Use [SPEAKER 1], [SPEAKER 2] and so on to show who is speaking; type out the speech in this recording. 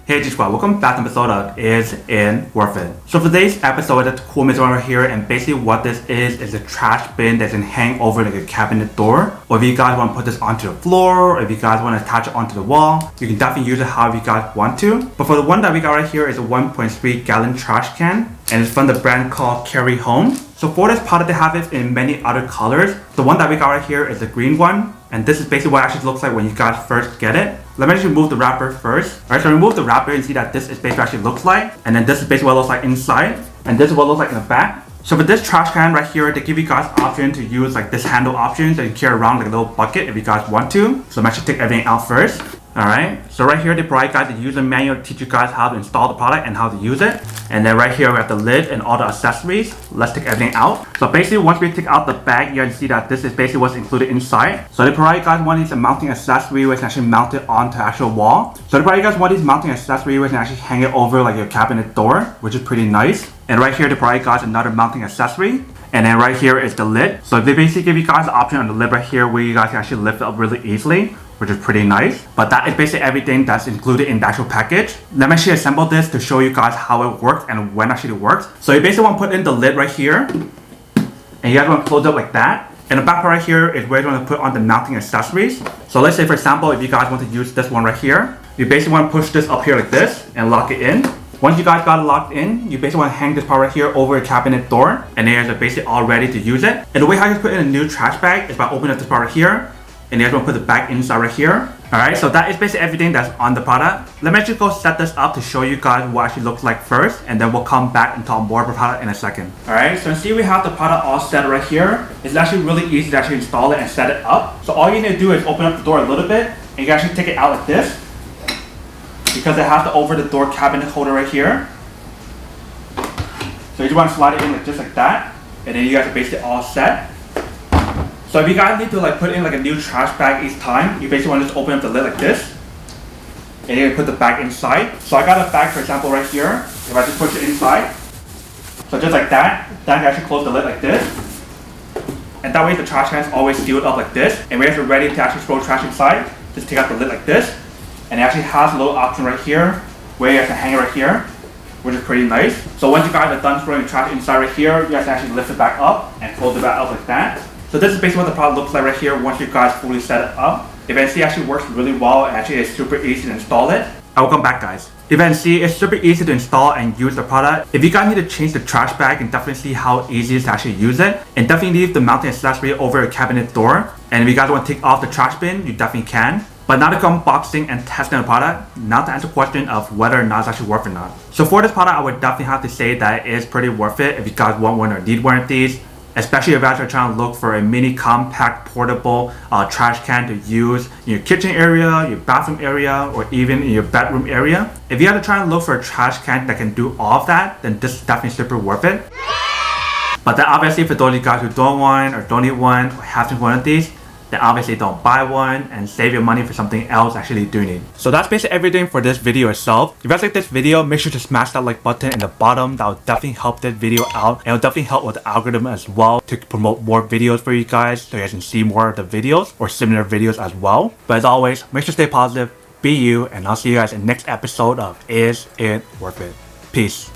[SPEAKER 1] Hey G Squad, welcome back to the episode of Is It Worth It? So for today's episode, that's cool material right here, and basically what this is a trash bin that can hang over like a cabinet door. Or if you guys want to put this onto the floor, or if you guys want to attach it onto the wall, you can definitely use it however you guys want to. But for the one that we got right here is a 1.3 gallon trash can, and it's from the brand called KaryHome. So for this product, they have it in many other colors. The one that we got right here is the green one. And this is basically what it actually looks like when you guys first get it. Let me actually remove the wrapper first. Alright, so remove the wrapper and see that this is basically what it actually looks like. And then this is basically what it looks like inside. And this is what it looks like in the back. So for this trash can right here, they give you guys option to use like this handle option that you carry around like a little bucket if you guys want to. So I'm actually take everything out first. Alright, so right here they provide guys the user manual to teach you guys how to install the product and how to use it. And then right here we have the lid and all the accessories. Let's take everything out. So basically once we take out the bag, you can see that this is basically what's included inside. So they provide you guys one of these mounting accessory which can actually mount it onto the actual wall. So they provide you guys one of these mounting accessory which can actually hang it over like your cabinet door, which is pretty nice. And right here they provide you guys another mounting accessory. And then right here is the lid. So they basically give you guys the option on the lid right here where you guys can actually lift it up really easily, which is pretty nice. But that is basically everything that's included in the actual package. Let me actually assemble this to show you guys how it works and when actually it works. So you basically want to put in the lid right here, and you guys want to close it like that. And the back part right here is where you want to put on the mounting accessories. So let's say for example, if you guys want to use this one right here, you basically want to push this up here like this and lock it in. Once you guys got it locked in, you basically want to hang this part right here over a cabinet door, and then you guys are basically all ready to use it. And the way how you put in a new trash bag is by opening up this part right here, and you guys want to put the bag inside right here. Alright, so that is basically everything that's on the product. Let me actually go set this up to show you guys what it actually looks like first, and then we'll come back and talk more about the product in a second. Alright, so see we have the product all set right here. It's actually really easy to actually install it and set it up. So all you need to do is open up the door a little bit, and you can actually take it out like this, because it has the over the door cabinet holder right here. So you just want to slide it in like just like that, and then you guys are basically all set. So if you guys need to like put in like a new trash bag each time, you basically want to just open up the lid like this, and you can put the bag inside. So I got a bag for example right here. If I just push it inside, so just like that, then I can actually close the lid like this. And that way the trash can is always sealed up like this. And when you're ready to actually throw trash inside, just take out the lid like this. And it actually has a little option right here where you have to hang it right here, which is pretty nice. So once you guys are done throwing the trash inside right here, you guys can actually lift it back up and close it back up like that. So this is basically what the product looks like right here once you guys fully set it up. Eventually it actually works really well, and actually it's super easy to install it. Welcome back guys. Eventually it's super easy to install and use the product. If you guys need to change the trash bag, and definitely see how easy it is to actually use it. And definitely leave the mounting accessory over a cabinet door. And if you guys want to take off the trash bin, you definitely can. But now to come unboxing and testing the product, now to answer the question of whether or not it's actually worth it or not. So for this product, I would definitely have to say that it is pretty worth it if you guys want one or need one of these. Especially if you guys are trying to look for a mini compact portable trash can to use in your kitchen area, your bathroom area, or even in your bedroom area. If you have to try and look for a trash can that can do all of that, then this is definitely super worth it. But then obviously for those of you guys who don't want or don't need one or have one of these, then obviously don't buy one and save your money for something else actually do need. So that's basically everything for this video itself. If you guys like this video, make sure to smash that like button in the bottom. That will definitely help this video out, and it will definitely help with the algorithm as well to promote more videos for you guys, so you guys can see more of the videos or similar videos as well. But as always, make sure to stay positive, be you, and I'll see you guys in the next episode of Is It Worth It? Peace.